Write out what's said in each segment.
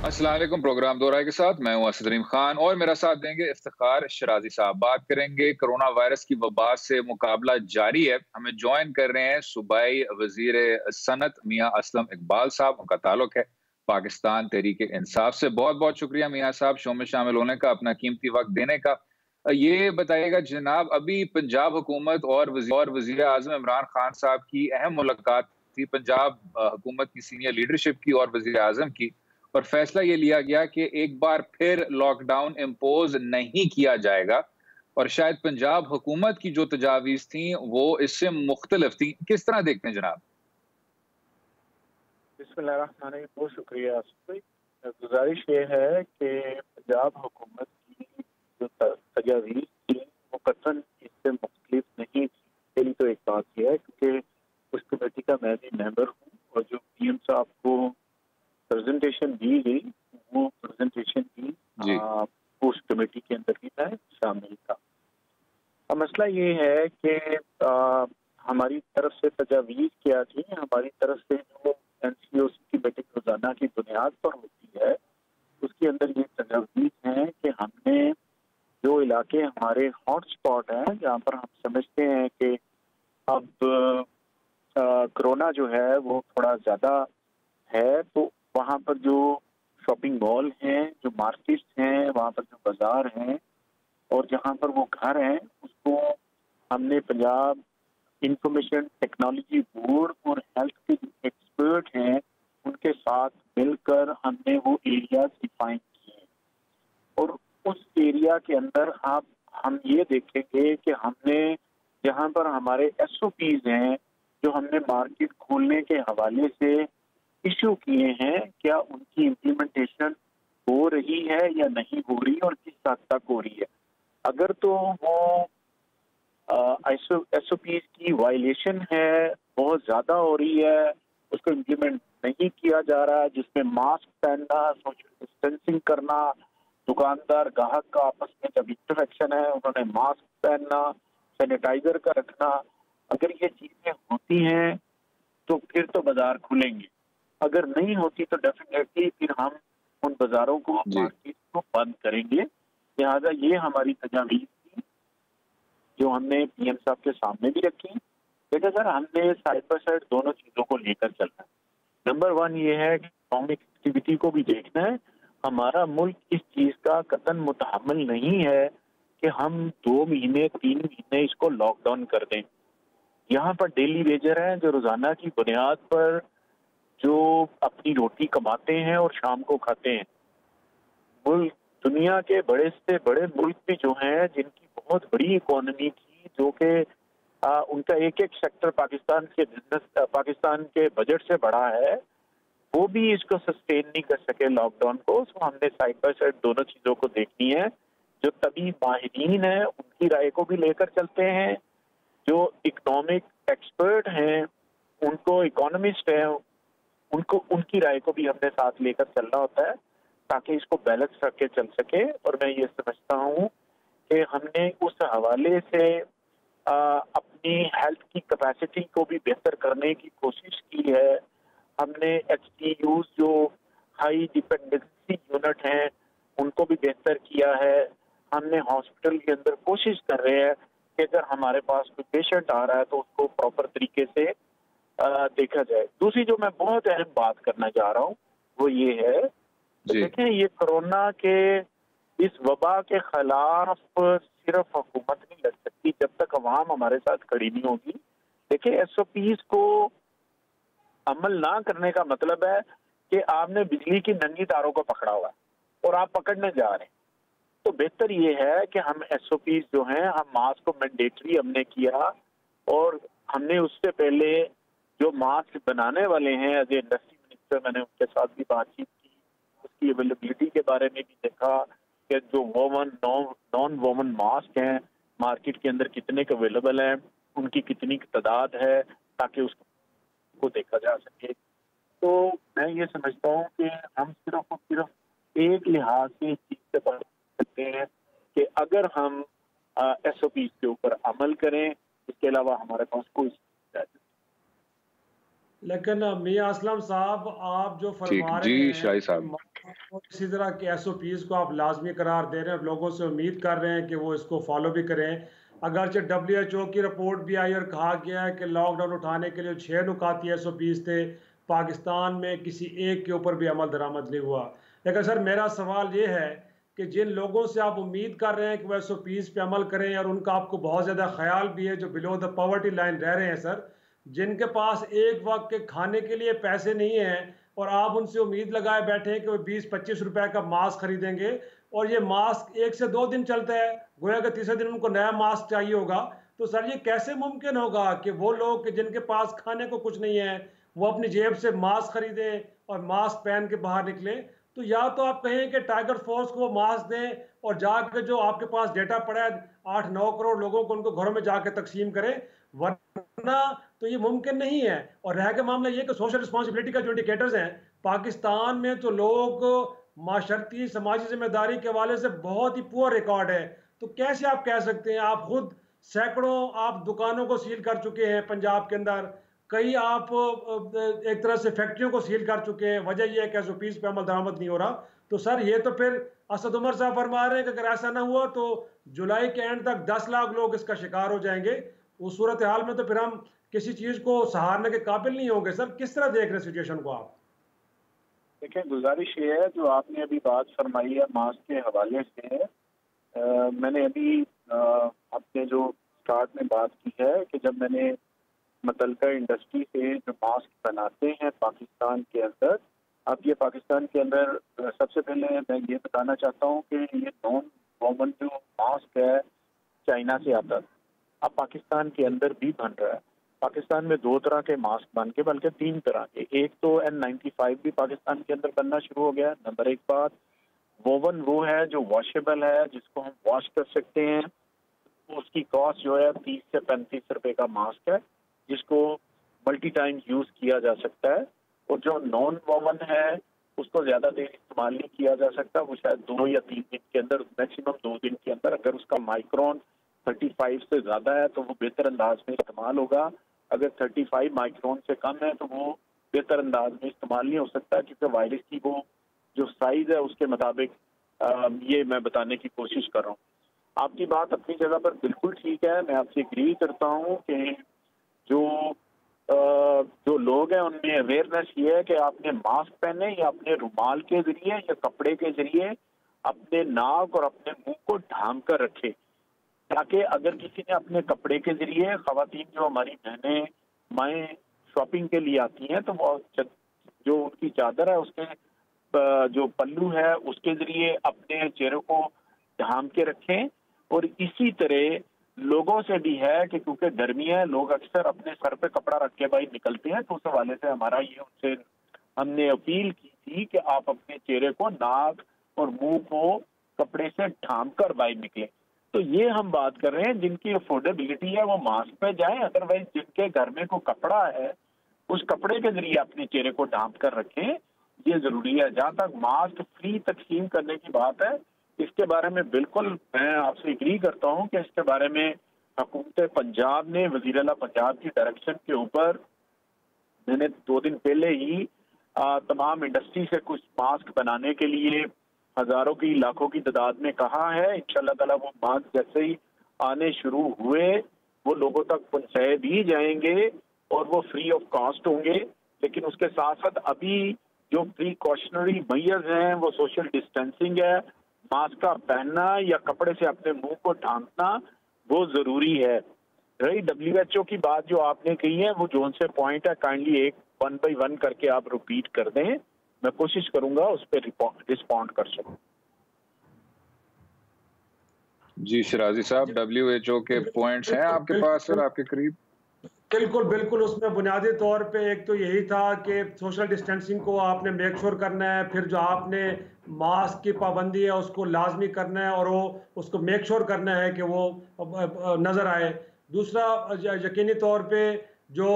अस्सलाम वालेकुम। प्रोग्राम दोहराए के साथ मैं हूं असदरीम खान और मेरा साथ देंगे इफ्तिखार शिराजी साहब। बात करेंगे कोरोना वायरस की वबा से मुकाबला जारी है। हमें ज्वाइन कर रहे हैं सूबाई वजीर सनत मियां असलम इकबाल साहब। उनका ताल्लुक है पाकिस्तान तहरीक इंसाफ से। बहुत बहुत शुक्रिया मियां साहब शो में शामिल होने का, अपना कीमती वक्त देने का। ये बताइएगा जनाब, अभी पंजाब हुकूमत और वजीर आजम इमरान खान साहब की अहम मुलाकात थी, पंजाब हुकूमत की सीनियर लीडरशिप की और वजीर आजम की, और फैसला ये लिया गया कि एक बार फिर लॉकडाउन इम्पोज नहीं किया जाएगा। और शायद पंजाब हुकूमत की जो तजावीज थी वो इससे मुख्तलिफ थी। किस तरह देखते हैं जनाब? बिस्मिल्लाहिर्रहमानिर्रहीम। बहुत शुक्रिया आसिफ भाई। गुजारिश ये है कि पंजाब हुकूमत की जो तजावीज़ थी वो कतई इससे मुख्तलिफ नहीं थी। पहली तो एक बात यह है क्योंकि उस कमेटी का मैं भी मेंबर हूँ और जो पीएम साहब को प्रेजेंटेशन दी गई वो प्रेजेंटेशन की जी उस कमेटी के अंदर भी मैं शामिल था। अब मसला ये है कि हमारी तरफ से तजावीज़ क्या थी। हमारी तरफ से जो एनसीओसी की मीटिंग रोजाना की बुनियाद पर होती है उसके अंदर ये तजावीज़ हैं कि हमने जो इलाके हमारे हॉट स्पॉट हैं जहाँ पर हम समझते हैं कि अब कोरोना जो है वो थोड़ा ज़्यादा है, तो वहाँ पर जो शॉपिंग मॉल हैं, जो मार्केट्स हैं, वहाँ पर जो बाजार हैं और जहाँ पर वो घर हैं, उसको हमने पंजाब इंफॉर्मेशन टेक्नोलॉजी बोर्ड और हेल्थ के जो एक्सपर्ट हैं उनके साथ मिलकर हमने वो एरियाज डिफाइन किए और उस एरिया के अंदर आप हम ये देखेंगे कि हमने जहाँ पर हमारे एसओपीज हैं जो हमने मार्केट खोलने के हवाले से इशू किए हैं, क्या उनकी इम्प्लीमेंटेशन हो रही है या नहीं हो रही और किस हद तक हो रही है। अगर तो वो एसओपीज की वायलेशन है, बहुत ज्यादा हो रही है, उसको इम्प्लीमेंट नहीं किया जा रहा है, जिसमें मास्क पहनना, सोशल डिस्टेंसिंग करना, दुकानदार ग्राहक का आपस में जब इंटरेक्शन है उन्होंने मास्क पहनना, सैनिटाइजर का रखना, अगर ये चीजें होती हैं तो फिर तो बाजार खुलेंगे। अगर नहीं होती तो डेफिनेटली फिर हम उन बाजारों को, मार्केट को बंद करेंगे। लिहाजा ये हमारी तजावीज़ थी जो हमने पीएम साहब के सामने भी रखी। लेकिन सर हमने साइड बाय साइड दोनों चीजों को लेकर चलना है। नंबर वन ये है कि इकोनॉमिक एक्टिविटी को भी देखना है। हमारा मुल्क इस चीज का कतई मुतहम्मिल नहीं है कि हम 2 महीने 3 महीने इसको लॉकडाउन कर दें। यहाँ पर डेली वेजर हैं जो रोजाना की बुनियाद पर जो अपनी रोटी कमाते हैं और शाम को खाते हैं। मुल्क दुनिया के बड़े से बड़े मुल्क भी जो हैं जिनकी बहुत बड़ी इकोनॉमी थी, जो कि उनका एक एक सेक्टर पाकिस्तान के बजट से बड़ा है, वो भी इसको सस्टेन नहीं कर सके लॉकडाउन को। सो हमने साइड बाय साइड दोनों चीजों को देखनी है। जो तभी माहिरीन है उनकी राय को भी लेकर चलते हैं, जो इकोनॉमिक एक्सपर्ट हैं, उनको इकोनॉमिस्ट हैं, उनको उनकी राय को भी हमने साथ लेकर चलना होता है ताकि इसको बैलेंस रख के चल सके। और मैं ये समझता हूँ कि हमने उस हवाले से अपनी हेल्थ की कैपेसिटी को भी बेहतर करने की कोशिश की है। हमने एचटीयूज जो हाई डिपेंडेंसी यूनिट हैं उनको भी बेहतर किया है। हमने हॉस्पिटल के अंदर कोशिश कर रहे हैं कि अगर हमारे पास कोई पेशेंट आ रहा है तो उसको प्रॉपर तरीके से देखा जाए। दूसरी जो मैं बहुत अहम बात करना चाह रहा हूँ वो ये है, देखें ये कोरोना के इस वबा के खिलाफ सिर्फ हुकूमत नहीं लड़ सकती जब तक अवाम हमारे साथ खड़ी नहीं होगी। देखिए एसओपीज को अमल ना करने का मतलब है कि आपने बिजली की नंगी तारों को पकड़ा हुआ है और आप पकड़ने जा रहे हैं। तो बेहतर ये है कि हम एसओपीज जो हैं, हम मास्क को मैंडेटरी हमने किया और हमने उससे पहले जो मास्क बनाने वाले हैं एज ए इंडस्ट्री मिनिस्टर, मैंने उनके साथ भी बातचीत की, उसकी अवेलेबिलिटी के बारे में भी देखा कि जो वोमन नॉन वोमन मास्क हैं मार्केट के अंदर कितने के अवेलेबल हैं, उनकी कितनी तादाद है, ताकि उसको देखा जा सके। तो मैं ये समझता हूँ कि हम सिर्फ और सिर्फ एक लिहाज से इस चीज से बच सकते हैं कि अगर हम एसओपी के ऊपर अमल करें, इसके अलावा हमारे पास कोई। लेकिन मियां असलम साहब आप जो फरमा रहे हैं शाही साहब। اسی طرح کے ایس او پیز کو آپ لازمی قرار دے رہے ہیں اور لوگوں سے امید کر رہے ہیں کہ وہ اس کو فالو بھی کریں. اگرچہ WHO کی رپورٹ بھی آئی اور کہا گیا ہے کہ لاک ڈاؤن اٹھانے کے لیے 6 نکاتی ایس او پیز تھے، پاکستان میں کسی ایک کے اوپر بھی عمل درآمد نہیں ہوا. لیکن سر میرا سوال یہ ہے کہ جن لوگوں سے آپ امید کر رہے ہیں کہ وہ ایس او پیز پہ عمل کریں اور ان کا آپ کو بہت زیادہ خیال بھی ہے جو بلو دا پاورٹی لائن رہ رہے ہیں سر، جن کے پاس ایک وقت کے کھانے کے لیے پیسے نہیں ہیں اور آپ ان سے امید لگائے بیٹھے ہیں کہ وہ 20-25 روپے کا ماسک خریدیں گے اور یہ ماسک 1 سے 2 دن چلتا ہے، گویا کہ تیسرے دن ان کو نیا ماسک چاہیے ہوگا. تو سر یہ کیسے ممکن ہوگا کہ وہ لوگ کہ جن کے پاس کھانے کو کچھ نہیں ہے وہ اپنی جیب سے ماسک خریدیں اور ماسک پہن کے باہر نکلیں؟ تو یا تو آپ کہیں کہ ٹائیگر فورس کو وہ ماسک دیں اور جا کے جو آپ کے پاس ڈیٹا پڑا ہے 8-9 کروڑ لوگوں کو ان کو گھروں میں جا کے تقسیم کریں، ورنہ تو یہ ممکن نہیں ہے. اور رہ کے معاملہ یہ کہ سوشل رسپانسبلٹی کا جو انڈیکیٹرز ہیں پاکستان میں تو لوگ معاشرتی سماجی ذمہ داری کے حوالے سے بہت ہی پور ریکارڈ ہے. تو کیسے آپ کہہ سکتے ہیں؟ آپ خود سینکڑوں آپ دکانوں کو سیل کر چکے ہیں پنجاب کے اندر، کئی آپ ایک طرح سے فیکٹریوں کو سیل کر چکے ہیں، وجہ یہ ہے کہ ایس او پیز پہ عمل درآمد نہیں ہو رہا. تو سر یہ تو پھر اسد عمر صاحب فرما رہے ہیں کہ اگر ایسا نہ ہوا تو جولائی کے اینڈ تک 10 لاکھ لوگ اس کا شکار ہو جائیں گے. اس صورتحال میں تو پھر ہم کسی چیز کو سہارنے کے قابل نہیں ہوں گے. سر کس طرح دیکھ رہے ہیں سچویشن کو آپ؟ دیکھیں گزارش یہ ہے جو آپ نے ابھی بات فرمائی ہے ماسک کے حوالے سے، میں نے ابھی اپنے جو اسٹارٹ میں بات کی ہے کہ جب میں نے متعلقہ انڈسٹری سے جو ماسک بناتے ہیں پاکستان کے اندر، اب یہ پاکستان کے اندر سب سے پہلے میں یہ بتانا چاہتا ہوں کہ یہ نان وومن جو ماسک ہے چائنا سے آتا ہے، اب پاکستان کے اندر بھی بن رہا ہے. پاکستان میں 2 طرح کے ماسک بن کے بلکہ 3 طرح کے، ایک تو N95 بھی پاکستان کے اندر بننا شروع ہو گیا. نمبر 1 بات ووون وہ ہے جو واشیبل ہے، جس کو ہم واش کر سکتے ہیں، اس کی کاسٹ جو ہے 30 سے 35 روپے کا ماسک ہے جس کو ملٹی ٹائم یوز کیا جا سکتا ہے. اور جو نان ووون ہے اس کو زیادہ دیر استعمال نہیں کیا جا سکتا، وہ شاید 2 یا 3 دن کے اندر، میکسیمم 2 دن کے اندر، اگر اس کا مائکرون 35 سے زیادہ ہے تو وہ بہتر انداز میں استعمال ہوگا، اگر 35 مائکرون سے کم ہے تو وہ بہتر انداز میں استعمال نہیں ہو سکتا، کیونکہ وائرس کی وہ جو سائز ہے اس کے مطابق یہ میں بتانے کی کوشش کر رہا ہوں. آپ کی بات اپنی جگہ پر بالکل ٹھیک ہے، میں آپ سے ایگری کرتا ہوں کہ جو لوگ ہیں ان میں اویئرنیس یہ ہے کہ آپ نے ماسک پہنے یا اپنے رومال کے ذریعے یا کپڑے کے ذریعے اپنے ناک اور اپنے منہ کو ڈھانپ کر رکھے، تاکہ اگر کسی نے اپنے کپڑے کے ذریعے، خواتین جو ہماری بہنیں مائیں شاپنگ کے لیے آتی ہیں تو وہ جو ان کی چادر ہے اس کے جو پلو ہے اس کے ذریعے اپنے چہرے کو ڈھانپ کے رکھیں. اور اسی طرح لوگوں سے بھی ہے کہ کیونکہ گرمی ہے، لوگ اکثر اپنے سر پہ کپڑا رکھ کے بھائی نکلتے ہیں، تو اس حوالے سے ہمارا یہ ان سے ہم نے اپیل کی تھی کہ آپ اپنے چہرے کو، ناک اور منہ کو کپڑے سے ڈھانپ کر باہر نکلیں. تو یہ ہم بات کر رہے ہیں جن کی افورڈیبلٹی ہے وہ ماسک پہ جائیں، ادروائز جن کے گھر میں کوئی کپڑا ہے اس کپڑے کے ذریعے اپنے چہرے کو ڈھانپ کر رکھیں، یہ ضروری ہے. جہاں تک ماسک فری تقسیم کرنے کی بات ہے، اس کے بارے میں بالکل میں آپ سے اگری کرتا ہوں کہ اس کے بارے میں حکومت پنجاب نے وزیر اعلیٰ پنجاب کی ڈائریکشن کے اوپر میں نے 2 دن پہلے ہی تمام انڈسٹری سے کچھ ماسک بنانے کے لیے ہزاروں کی لاکھوں کی تعداد میں کہا ہے. انشاءاللہ تعالی وہ ماسک جیسے ہی آنے شروع ہوئے وہ لوگوں تک پہنچائے بھی جائیں گے اور وہ فری آف کاسٹ ہوں گے. لیکن اس کے ساتھ ساتھ ابھی جو پریکاشنری میئرز ہیں وہ سوشل ڈسٹینسنگ ہے، ماسک کا پہننا یا کپڑے سے اپنے منہ کو ڈھانپنا وہ ضروری ہے. رہی WHO کی بات جو آپ نے کہی ہے وہ جون سے پوائنٹ ہے، کائنڈلی 1 بائی 1 کر کے آپ ریپیٹ کر دیں، میں کوشش کروں گا اس پہ رسپونڈ کر سکوں. جی شرازی صاحب، WHO کے پوائنٹس ہیں آپ کے پاس اور آپ کے قریب؟ بالکل اس میں بنیادی طور پہ ایک تو یہی تھا کہ سوشل ڈسٹینسنگ کو آپ نے میک شور کرنا ہے، پھر جو آپ نے ماسک کی پابندی ہے اس کو لازمی کرنا ہے اور وہ اس کو میک شور کرنا ہے کہ وہ نظر آئے. دوسرا یقینی طور پہ جو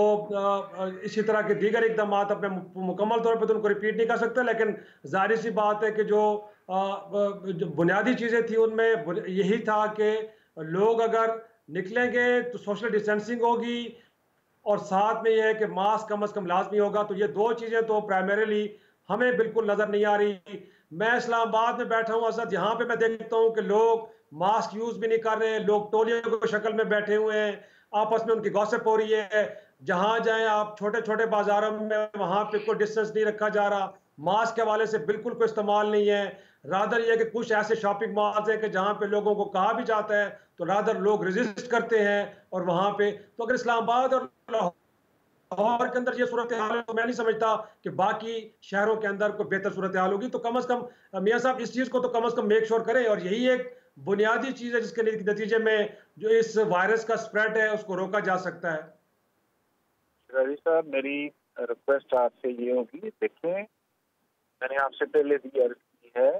اسی طرح کے دیگر اقدامات اپنے مکمل طور پہ تو ان کو ریپیٹ نہیں کر سکتا، لیکن ظاہر سی بات ہے کہ جو بنیادی چیزیں تھیں ان میں یہی تھا کہ لوگ اگر نکلیں گے تو سوشل ڈسٹینسنگ ہوگی اور ساتھ میں یہ ہے کہ ماسک کم از کم لازمی ہوگا. تو یہ 2 چیزیں تو پرائمریلی ہمیں بالکل نظر نہیں آ رہی. मैं इस्लामाबाद में बैठा हूँ असद, यहाँ पे मैं देखता हूँ कि लोग मास्क यूज भी नहीं कर रहे हैं, लोग टोलियों की शक्ल में बैठे हुए हैं, आपस में उनकी गॉसिप हो रही है। जहाँ जाएं आप छोटे छोटे बाजारों में, वहाँ पे कोई डिस्टेंस नहीं रखा जा रहा, मास्क के हवाले से बिल्कुल कोई इस्तेमाल नहीं है। रादर ये कि कुछ ऐसे शॉपिंग मॉल्स हैं कि जहाँ पे लोगों को कहा भी जाता है तो रादर लोग रेजिस्ट करते हैं। और वहाँ पे तो अगर इस्लामाबाद और लाहौर के अंदर ये सूरत हाल है तो मैं नहीं समझता कि बाकी शहरों के अंदर कोई बेहतर सूरत हाल होगी। तो कम अज कम मियाँ साहब इस चीज़ को तो कम अज कम मेक श्योर करें, और यही एक बुनियादी चीज़ है जिसके नतीजे में जो इस वायरस का स्प्रेड है उसको रोका जा सकता है। रवि साहब, मेरी रिक्वेस्ट आपसे ये होगी, देखें मैंने आपसे पहले भी अर्ज की है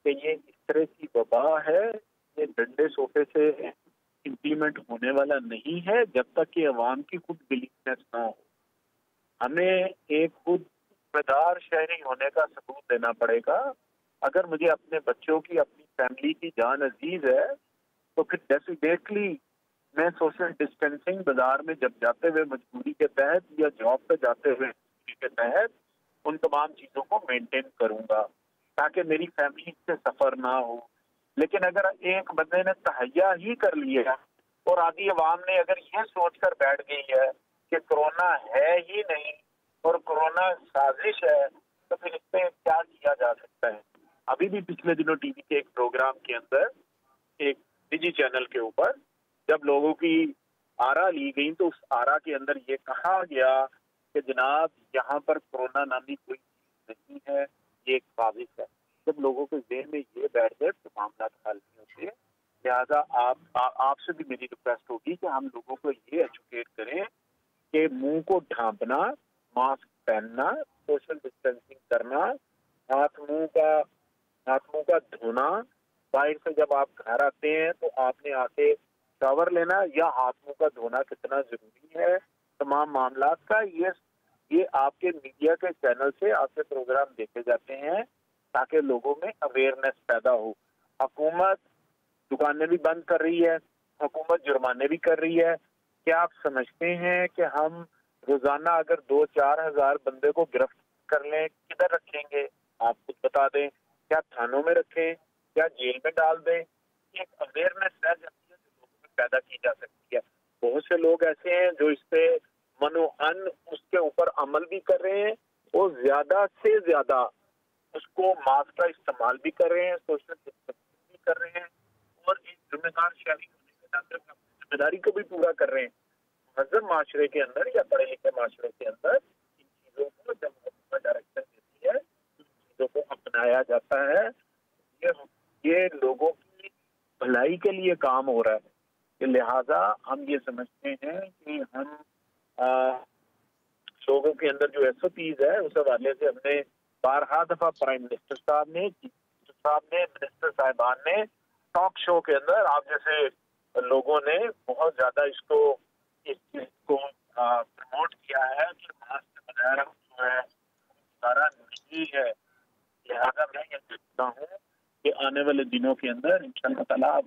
कि ये इस तरह की वबा है, ये डंडे सोफे से इम्प्लीमेंट होने वाला नहीं है जब तक कि अवाम की खुद बिलीवनेस ना हो। हमें एक खुद जिम्मेदार शहरी होने का सबूत देना पड़ेगा। अगर मुझे अपने बच्चों की, अपनी फैमिली की जान अजीज है तो फिर डेफिनेटली मैं सोशल डिस्टेंसिंग बाजार में जब जाते हुए मजबूरी के तहत या जॉब पे जाते हुए मजबूरी के तहत उन तमाम चीजों को मेंटेन करूंगा ताकि मेरी फैमिली से सफर ना हो। लेकिन अगर एक बंदे ने तहैया ही कर लिया और आधी अवाम ने अगर ये सोचकर बैठ गई है कि कोरोना है ही नहीं और कोरोना साजिश है, तो फिर इस पे क्या किया जा सकता है। अभी भी पिछले दिनों टीवी के एक प्रोग्राम के अंदर, एक निजी चैनल के ऊपर जब लोगों की आरा ली गई तो उस आरा के अंदर ये कहा गया कि जनाब यहाँ पर कोरोना नामी कोई चीज नहीं है, ये एक साजिश है। जब लोगों के ज़हन में ये बैठ गए तो मामला हल नहीं होते। लिहाजा आपसे भी मेरी रिक्वेस्ट होगी कि हम लोगों को ये एजुकेट करें कि मुंह को ढांपना, मास्क पहनना, सोशल डिस्टेंसिंग करना, हाथ मुंह का धोना, बाहर से जब आप घर आते हैं तो आपने आके शावर लेना या हाथ मुंह का धोना कितना जरूरी है। तमाम मामला का ये आपके मीडिया के चैनल से आपके प्रोग्राम देखे जाते हैं ताकि लोगों में अवेयरनेस पैदा हो। हुकूमत दुकानें भी बंद कर रही है, हुकूमत जुर्माने भी कर रही है। क्या आप समझते हैं कि हम रोजाना अगर 2-4 हजार बंदे को गिरफ्तार कर लें, किधर रखेंगे? आप खुद बता दें। क्या थानों में रखें, क्या जेल में डाल दें? एक अवेयरनेस रह जाती है जो लोगों में पैदा की जा सकती है। बहुत से लोग ऐसे हैं जो इस पे मनोअन उसके ऊपर अमल भी कर रहे हैं और ज्यादा से ज्यादा उसको मास्क का इस्तेमाल भी कर रहे हैं, सोशल डिस्टेंसिंग भी कर रहे हैं और एक जिम्मेदार शहरी होने के नाते अपनी जिम्मेदारी को भी पूरा कर रहे हैं। महज़ब माशरे के अंदर या पढ़े लिखे माशरे के अंदर इन चीजों को जब हुकूमत डायरेक्शन देती है, इन चीजों को अपनाया जाता है। ये लोगों की भलाई के लिए काम हो रहा है। लिहाजा हम ये समझते हैं कि हम लोगों के अंदर जो SOPs है उस हवाले से हमने बारहा दफा प्राइम मिनिस्टर साहब ने, मिनिस्टर साहिबान ने टॉक शो के अंदर आप जैसे लोगों ने बहुत ज्यादा इस चीज को प्रमोट किया है कि मास्क वगैरह जो है सारा नहीं है। लिहाजा मैं ये देखता हूँ कि आने वाले दिनों के अंदर इंशाअल्लाह ताला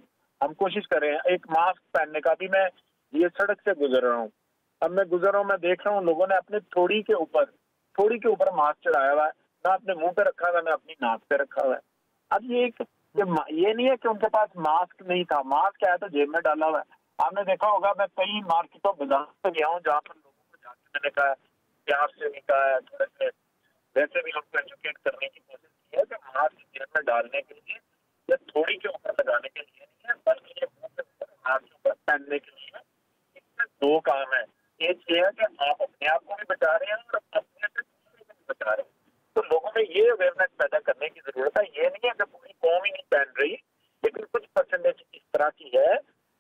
हम कोशिश कर रहे हैं। एक मास्क पहनने का भी, मैं ये सड़क से गुजर रहा हूँ, अब मैं गुजर रहा हूँ, मैं देख रहा हूँ लोगों ने अपने थोड़ी के ऊपर मास्क चढ़ाया हुआ है, ना अपने मुंह पे रखा हुआ है, ना अपनी नाक पे रखा हुआ है। अब ये नहीं है कि उनके पास मास्क नहीं था, मास्क आया तो जेब में डाला हुआ है। आपने देखा होगा, मैं कई मार्केटों बाजार से गया हूँ जहाँ पर लोगों को जाके मैंने कहा, प्यार से भी कहा है, थोड़े से वैसे भी उनको एजुकेट करने की कोशिश की है कि मास्क जेब में डालने के लिए या थोड़ी के ऊपर लगाने के लिए नहीं है, बल्कि ये मुंह के ऊपर, हाथ के ऊपर पहनने के लिए। इसमें दो काम है, एक ये है कि आप अपने आप को भी बचा रहे हैं और अपने से दूसरे को भी बचा रहे हैं। तो लोगों में ये अवेयरनेस पैदा करने की जरूरत है। ये नहीं है कि पूरी कौम ही नहीं पहन रही, लेकिन कुछ परसेंटेज इस तरह की है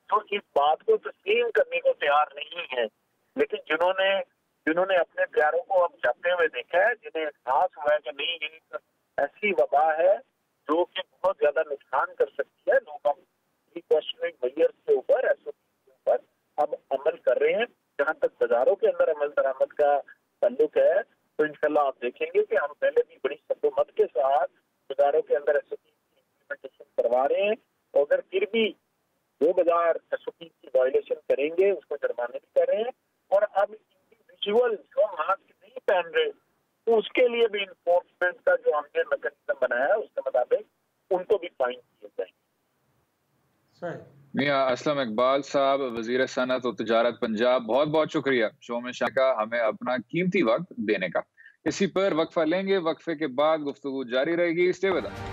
जो इस बात को तस्लीम करने को तैयार नहीं है। लेकिन जिन्होंने अपने प्यारों को अब जाते हुए देखा है, जिन्हें एहसास हुआ है कि नहीं, ये ऐसी वबा है जो कि बहुत ज्यादा नुकसान कर सकती है, लोग अब प्रिकॉशनरी मेजर्स के ऊपर, SOP के ऊपर अब अमल कर रहे हैं। जहाँ तक बाजारों के अंदर अमल दरामद का ताल्लुक है तो इंशाल्लाह आप देखेंगे कि हम पहले भी बड़ी सब्बमत के साथ बाजारों के अंदर SOP की इम्प्लीमेंटेशन करवा रहे हैं। और अगर फिर भी जो बाजार SOP की वायलेशन करेंगे उसको जुर्माने भी कर रहे हैं। और अब इंडिविजुअल जो मास्क नहीं पहन रहे تو اس کے لیے بھی انفورسمنٹ کا جو ہم نے میکینزم بنایا ہے اس کے مطابق ان کو بھی فائن کیے جائیں گے. میاں اسلم اقبال صاحب، وزیر صنعت و تجارت پنجاب، بہت بہت شکریہ شو میں شامل کا ہمیں اپنا قیمتی وقت دینے کا. اسی پر وقفہ لیں گے، وقفے کے بعد گفتگو جاری رہے گی. Stay with us.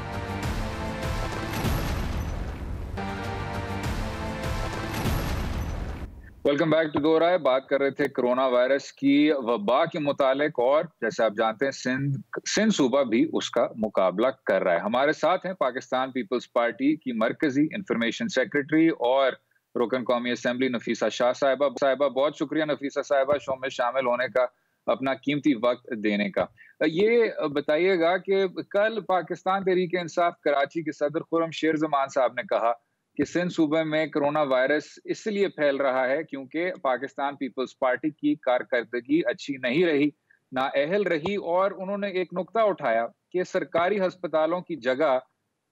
Welcome back to Do Raye. بات کر رہے تھے کرونا وائرس کی وبا کے متعلق، اور جیسے آپ جانتے ہیں سندھ صوبہ بھی اس کا مقابلہ کر رہا ہے. ہمارے ساتھ ہیں پاکستان پیپلز پارٹی کی مرکزی انفارمیشن سیکرٹری اور رکن قومی اسمبلی نفیسہ شاہ صاحبہ. بہت شکریہ نفیسہ صاحبہ شو میں شامل ہونے کا، اپنا قیمتی وقت دینے کا. یہ بتائیے گا کہ کل پاکستان تحریک انصاف کراچی کے صدر خرم شیر زمان صاحب نے کہا کہ سندھ صوبے میں کرونا وائرس اس لیے پھیل رہا ہے کیونکہ پاکستان پیپلز پارٹی کی کارکردگی اچھی نہیں رہی، نااہل رہی، اور انہوں نے ایک نقطہ اٹھایا کہ سرکاری ہسپتالوں کی جگہ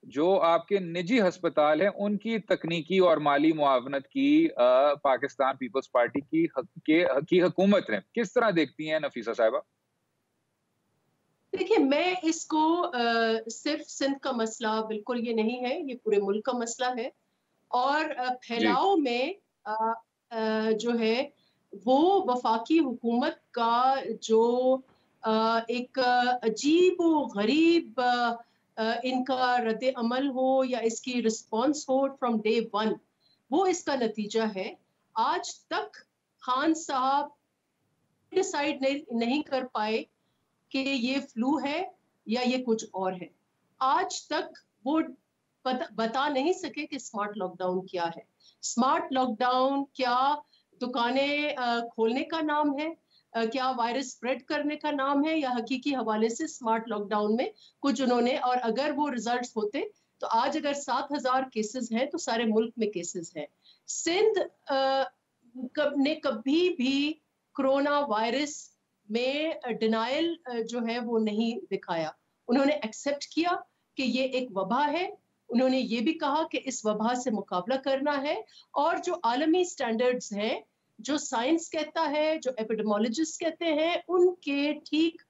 جو آپ کے نجی ہسپتال ہیں ان کی تکنیکی اور مالی معاونت کی پاکستان پیپلز پارٹی کی حکومت نے کس طرح دیکھتی ہیں نفیسہ صاحبہ؟ دیکھیں، میں اس کو صرف سندھ کا مسئلہ بالکل یہ نہیں ہے، یہ پورے ملک کا مسئلہ ہے. اور پھیلاؤ میں جو ہے وہ وفاقی حکومت کا جو ایک عجیب و غریب ان کا رد عمل ہو یا اس کی response who from day one, وہ اس کا نتیجہ ہے. آج تک خان صاحب ڈیسائیڈ نہیں کر پائے کہ یہ فلو ہے یا یہ کچھ اور ہے. آج تک وہ بتا نہیں سکے کہ اسمارٹ لاک ڈاؤن کیا ہے. اسمارٹ لاک ڈاؤن کیا دکانیں کھولنے کا نام ہے، کیا وائرس سپریڈ کرنے کا نام ہے، یا حقیقی حوالے سے اسمارٹ لاک ڈاؤن میں کچھ انہوں نے، اور اگر وہ ریزلٹس ہوتے تو آج اگر 7,000 کیسز ہیں تو سارے ملک میں کیسز ہیں. سندھ نے کبھی بھی کرونا وائرس میں ڈینائل جو ہے وہ نہیں دکھایا. انہوں نے ایکسپٹ کیا کہ یہ ایک وبا ہے. انہوں نے یہ بھی کہا کہ اس وبا سے مقابلہ کرنا ہے، اور جو عالمی سٹینڈرڈز ہیں، جو سائنس کہتا ہے، جو ایپیڈیمولوجسٹ کہتے ہیں، ان کے ٹھیک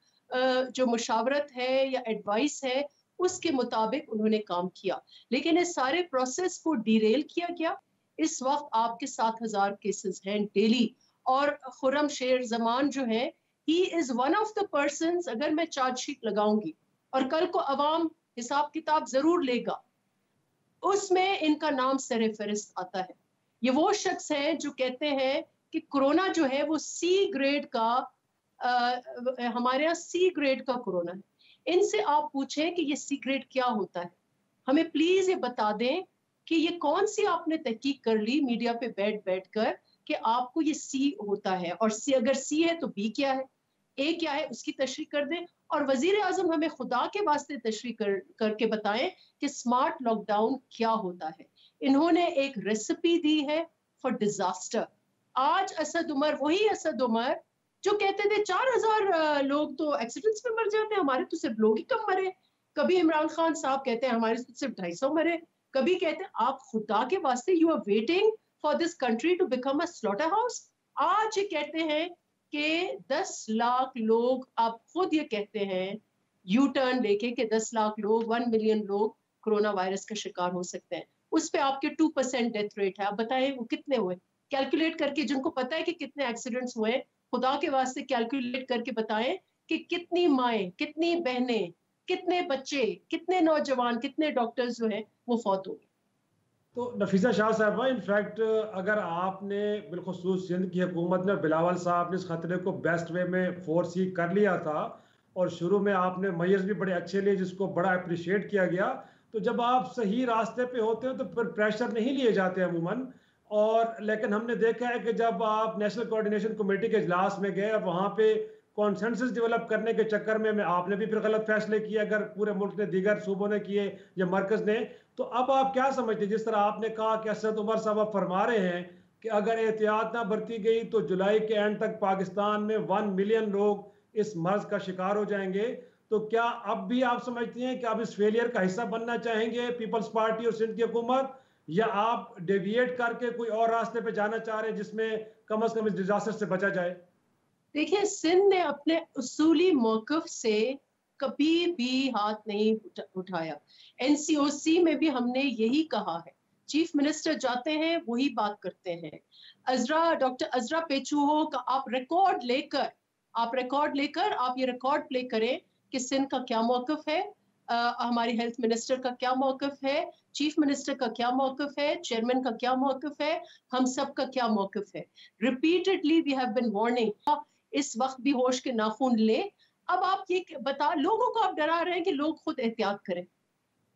جو مشاورت ہے یا ایڈوائس ہے اس کے مطابق انہوں نے کام کیا. لیکن اس سارے پروسیس کو ڈیریل کیا گیا. اس وقت آپ کے 7,000 کیسز ہیں ڈیلی، اور خرم شیر زمان جو ہے he is one of the persons، اگر میں چارج شیٹ لگاؤں گی اور کل کو عوام حساب کتاب ضرور لے گا، اس میں ان کا نام سر فہرست آتا ہے. یہ وہ شخص ہیں جو کہتے ہیں کہ کرونا جو ہے وہ سی گریڈ کا، ہمارے یہاں سی گریڈ کا کرونا ہے. ان سے آپ پوچھیں کہ یہ سی گریڈ کیا ہوتا ہے، ہمیں پلیز یہ بتا دیں کہ یہ کون سی آپ نے تحقیق کر لی میڈیا پہ بیٹھ کر کہ آپ کو یہ سی ہوتا ہے، اور سی اگر سی ہے تو بی کیا ہے، اے کیا ہے، اس کی تشریح کر دیں. اور وزیر اعظم ہمیں خدا کے واسطے تشریح کر کے بتائیں کہ اسمارٹ لاک ڈاؤن کیا ہوتا ہے. انہوں نے ایک ریسیپی دی ہے فار ڈیزاسٹر. آج اسد عمر، وہی اسد عمر جو کہتے تھے 4,000 لوگ تو ایکسیڈنٹس میں مر جاتے ہیں، ہمارے تو صرف لوگ ہی کم مرے. کبھی عمران خان صاحب کہتے ہیں ہمارے تو صرف 250 مرے. کبھی کہتے ہیں آپ خدا کے واسطے you are waiting for this country to become a slaughter house. آج یہ کہتے ہیں کہ 10 لاکھ لوگ، آپ خود یہ کہتے ہیں یو ٹرن لے کے کہ 10 لاکھ لوگ، 1 ملین لوگ کرونا وائرس کا شکار ہو سکتے ہیں. اس پہ آپ کے 2% ڈیتھ ریٹ ہے. آپ بتائیں وہ کتنے ہوئے؟ کیلکولیٹ کر کے، جن کو پتا ہے کہ کتنے ایکسیڈنٹس ہوئے، خدا کے واسطے کیلکولیٹ کر کے بتائیں کہ کتنی مائیں، کتنی بہنیں، کتنے بچے، کتنے نوجوان، کتنے ڈاکٹرز جو ہیں وہ فوت ہو گئے. تو نفیسہ شاہ صاحبہ، انفیکٹ اگر آپ نے بالخصوص سندھ کی حکومت نے، بلاول صاحب نے اس خطرے کو بیسٹ وے میں فورسی کر لیا تھا، اور شروع میں آپ نے میئرز بھی بڑے اچھے لیے جس کو بڑا اپریشیٹ کیا گیا. تو جب آپ صحیح راستے پہ ہوتے ہیں تو پھر پریشر نہیں لیے جاتے عموماً. اور لیکن ہم نے دیکھا ہے کہ جب آپ نیشنل کوارڈینیشن کمیٹی کے اجلاس میں گئے اور وہاں پہ کانسنسس ڈیولپ کرنے کے چکر میں آپ نے بھی پھر غلط فیصلے کیے، اگر پورے ملک نے، دیگر صوبوں نے کیے یا مرکز نے. تو اب آپ کیا سمجھتے ہیں، جس طرح آپ نے کہا کہ اسد عمر صاحب فرما رہے ہیں کہ اگر احتیاط نہ برتی گئی تو جولائی کے اینڈ تک پاکستان میں 1 ملین لوگ اس مرض کا شکار ہو جائیں گے، تو کیا اب بھی آپ سمجھتی ہیں کہ آپ اس فیلئر کا حصہ بننا چاہیں گے پیپلز پارٹی اور سندھ کی حکومت، یا آپ ڈیویٹ کر کے کوئی اور راستے پہ جانا چاہ رہے ہیں جس میں کم از کم اس ڈیزاسٹر سے بچا جائے؟ دیکھیں سندھ نے اپنے اصولی موقف سے کبھی بھی ہاتھ نہیں اٹھایا. NCOC میں بھی ہم نے یہی کہا ہے, چیف منسٹر جاتے ہیں وہی بات کرتے ہیں. ڈاکٹر عزرا پیچو کا آپ ریکارڈ لے کر آپ یہ ریکارڈ پلے کریں کہ سندھ کا کیا موقف ہے, ہماری ہیلتھ منسٹر کا کیا موقف ہے, چیف منسٹر کا کیا موقف ہے, چیئرمین کا کیا موقف ہے, ہم سب کا کیا موقف ہے. Repeatedly we have been warning, اس وقت بھی ہوش کے ناخن لیں. اب آپ یہ لوگوں کو آپ ڈرا رہے ہیں کہ لوگ خود احتیاط کریں.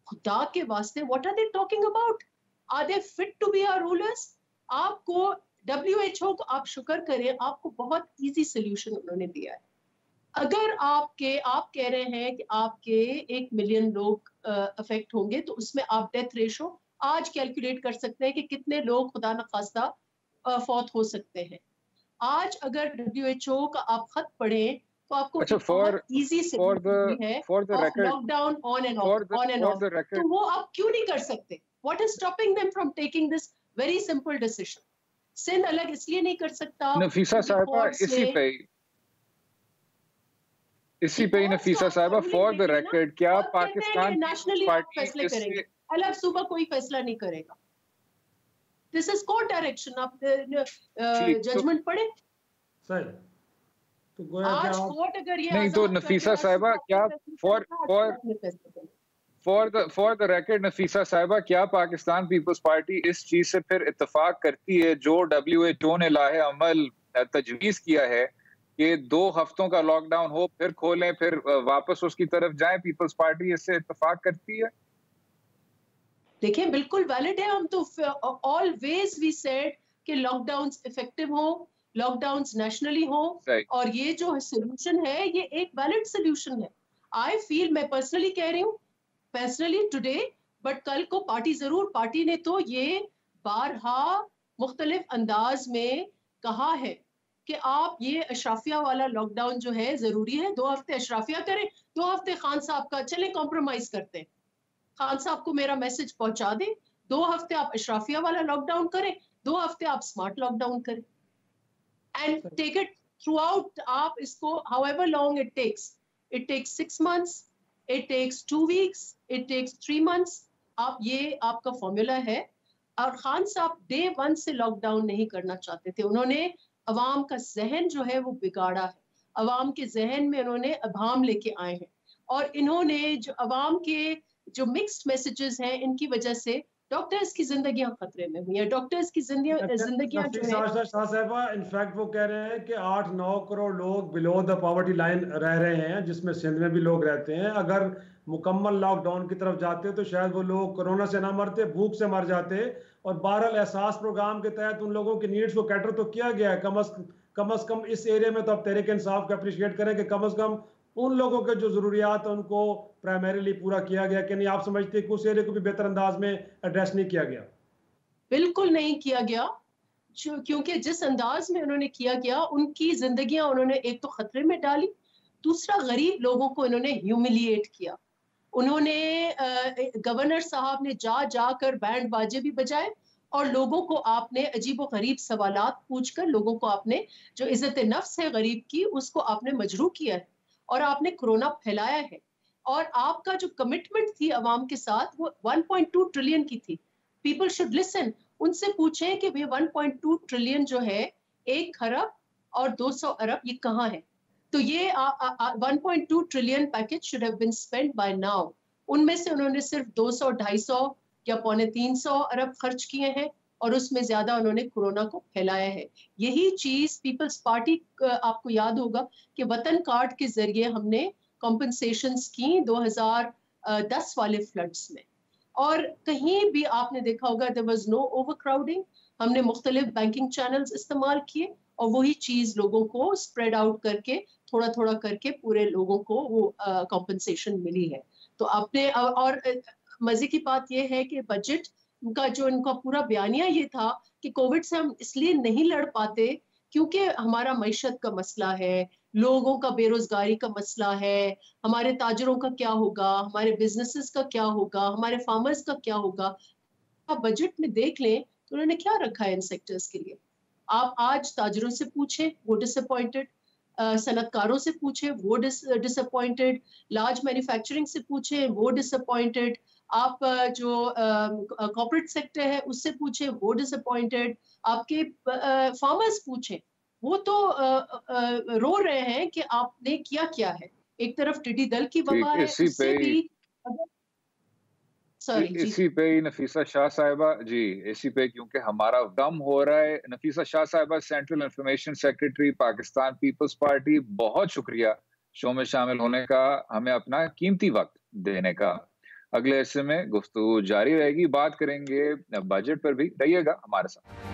خدا کے واسطے what are they talking about? Are they fit to be our rulers? آپ کو WHO کو آپ شکر کریں, آپ کو بہت ایزی سلیوشن انہوں نے دیا ہے. اگر آپ کہہ رہے ہیں کہ آپ کے 1 ملین لوگ افیکٹ ہوں گے تو اس میں آپ ڈیتھ ریشو آج کیلکولیٹ کر سکتے ہیں کہ کتنے لوگ خدا نخواستہ فوت ہو سکتے ہیں. آج اگر WHO کا آپ خط پڑھیں تو آپ کو بہت ایزی سلیوشن ہے lockdown on and off, تو وہ آپ کیوں نہیں کر سکتے؟ What is stopping them from taking this very simple decision? Sindh الگ اس لیے نہیں کر سکتا. نفیسہ صاحبہ اسی پہ نفیسہ صاحبہ فور دا ریکارڈ کیا پاکستان نیشنلی فیصلے کریں گے, الگ صوبہ کوئی فیصلہ نہیں کرے گا. دس از کورٹ ڈائریکشن, آپ ججمنٹ پڑھیں. صحیح. آج کورٹ اگر یہ نہیں تو نفیسہ صاحبہ کیا فور دا ریکارڈ نفیسہ صاحبہ کیا پاکستان پیپلز پارٹی اس چیز سے پھر اتفاق کرتی ہے جو WHO نے لاہے عمل تجویز کیا ہے کہ 2 ہفتوں کا لاک ڈاؤن ہو پھر کھولیں پھر واپس اس کی طرف جائیں؟ پیپلز پارٹی اس سے اتفاق کرتی ہے؟ دیکھیں بالکل ویلڈ ہے. ہم تو آلویز وی سیڈ کہ لاک ڈاؤنز افیکٹو ہوں, لاک ڈاؤنز نیشنلی ہوں, اور یہ جو سولوشن ہے یہ ایک ویلڈ سولوشن ہے. آئی فیل, میں پرسنلی کہہ رہی ہوں, پرسنلی ٹوڈے, بٹ کل کو پارٹی نے تو یہ بارہا مختلف انداز میں کہا ہے کہ آپ یہ اشرافیہ والا لاک ڈاؤن جو ہے ضروری ہے, 2 ہفتے اشرافیہ کریں, 2 ہفتے خان صاحب کا چلیں کمپرومائز کرتے ہیں. خان صاحب کو میرا میسج پہنچا دیں, 2 ہفتے آپ اشرافیہ والا لاک ڈاؤن کریں, 2 ہفتے آپ اسمارٹ لاک ڈاؤن کریں, and take it through out. آپ اس کو however long it takes 6 months, it takes 2 weeks, it takes 3 months. یہ آپ کا فارمولا ہے. اور خان صاحب ڈے 1 سے لاک ڈاؤن نہیں کرنا چاہتے تھے. انہوں نے عوام کا ذہن جو ہے وہ بگاڑا ہے, عوام کے ذہن میں انہوں نے ابہام لے کے آئے ہیں, اور انہوں نے جو عوام کے جو مکسڈ میسیجز ہیں ان کی وجہ سے ڈاکٹرز کی زندگیاں خطرے میں ہوئی ہیں. ڈاکٹرز کی زندگیاں جو ہے صاحبہ انفیکٹ وہ کہہ رہے ہیں کہ 8-9 کروڑ لوگ بلو دا پاورٹی لائن رہ رہے ہیں, جس میں سندھ میں بھی لوگ رہتے ہیں. اگر مکمل لاک ڈاؤن کی طرف جاتے تو شاید وہ لوگ کورونا سے نہ مرتے, بھوک سے مر جاتے. اور بہرحال احساس پروگرام کے تحت ان لوگوں کی نیڈز کو کیٹر تو کیا گیا ہے. کم از کم اس ایریا میں تو آپ تحریک انصاف کو اپریشیٹ کریں کہ کم از کم ان لوگوں کے جو ضروریات ہیں ان کو پرائمریلی پورا کیا گیا, کہ نہیں آپ سمجھتے کہ اس ایریا کو بھی بہتر انداز میں ایڈریس نہیں کیا گیا؟ بالکل نہیں کیا گیا, کیونکہ جس انداز میں انہوں نے کیا گیا ان کی زندگیاں انہوں نے ایک تو خطرے میں ڈالی, دوسرا غریب لوگوں کو انہوں نے ہیوملیٹ کیا. انہوں نے گورنر صاحب نے جا کر بینڈ باجے بھی بجائے, اور لوگوں کو آپ نے عجیب و غریب سوالات پوچھ کر لوگوں کو آپ نے جو عزت نفس ہے غریب کی اس کو آپ نے مجروح کیا ہے, اور آپ نے کورونا پھیلایا ہے. اور آپ کا جو کمٹمنٹ تھی عوام کے ساتھ وہ 1.2 ٹریلین کی تھی. پیپل شوڈ لسن, ان سے پوچھیں کہ 1.2 ٹریلین جو ہے 1 کھرب اور 200 ارب یہ کہاں ہے. تو یہ 1.2 trillion package should have been spent by now. ان میں سے انہوں نے صرف 200-250 یا 250 ارب خرچ کیے ہیں, اور اس میں زیادہ انہوں نے کورونا کو پھیلایا ہے. یہی چیز پیپلز پارٹی, آپ کو یاد ہوگا کہ وطن کارڈ کے ذریعے ہم نے کمپنسیشنز کی 2010 والے فلڈز میں, اور کہیں بھی آپ نے دیکھا ہوگا there was no overcrowding. ہم نے مختلف بینکنگ چینلز استعمال کیے, اور وہی چیز لوگوں کو اسپریڈ آؤٹ کر کے تھوڑا تھوڑا کر کے پورے لوگوں کو وہ کمپنسیشن ملی ہے. تو آپ نے, اور مزے کی بات یہ ہے کہ بجٹ کا جو ان کا پورا بیانیہ یہ تھا کہ کووڈ سے ہم اس لیے نہیں لڑ پاتے کیونکہ ہمارا معیشت کا مسئلہ ہے, لوگوں کا بے روزگاری کا مسئلہ ہے, ہمارے تاجروں کا کیا ہوگا, ہمارے بزنسز کا کیا ہوگا, ہمارے فارمرز کا کیا ہوگا. آپ بجٹ میں دیکھ لیں تو انہوں نے کیا رکھا ہے ان سیکٹرز کے لیے. آپ آج تاجروں سے پوچھیں, وہ ڈس اپوائنٹڈ. सनतकारों से पूछे वो डिसअपॉइंटेड, लार्ज मैन्युफैक्चरिंग से पूछे वो डिसअपॉइंटेड, आप जो कॉर्पोरेट सेक्टर है उससे पूछे वो डिसअपॉइंटेड, आपके फार्मर्स पूछे वो तो रो रहे हैं कि आपने किया क्या है। एक तरफ टिड्डी दल की वबा है, उससे भी इसी पे ही नफीसा शाह साहिबा जी, इसी पे क्योंकि हमारा दम हो रहा है। नफीसा शाह साहिबा, central information secretary, Pakistan Peoples Party, बहुत शुक्रिया शो में शामिल होने का, हमें अपना कीमती वक्त देने का। अगले हिस्से में गुफ्तगू जारी रहेगी, बात करेंगे बजट पर भी, रहिएगा हमारे साथ।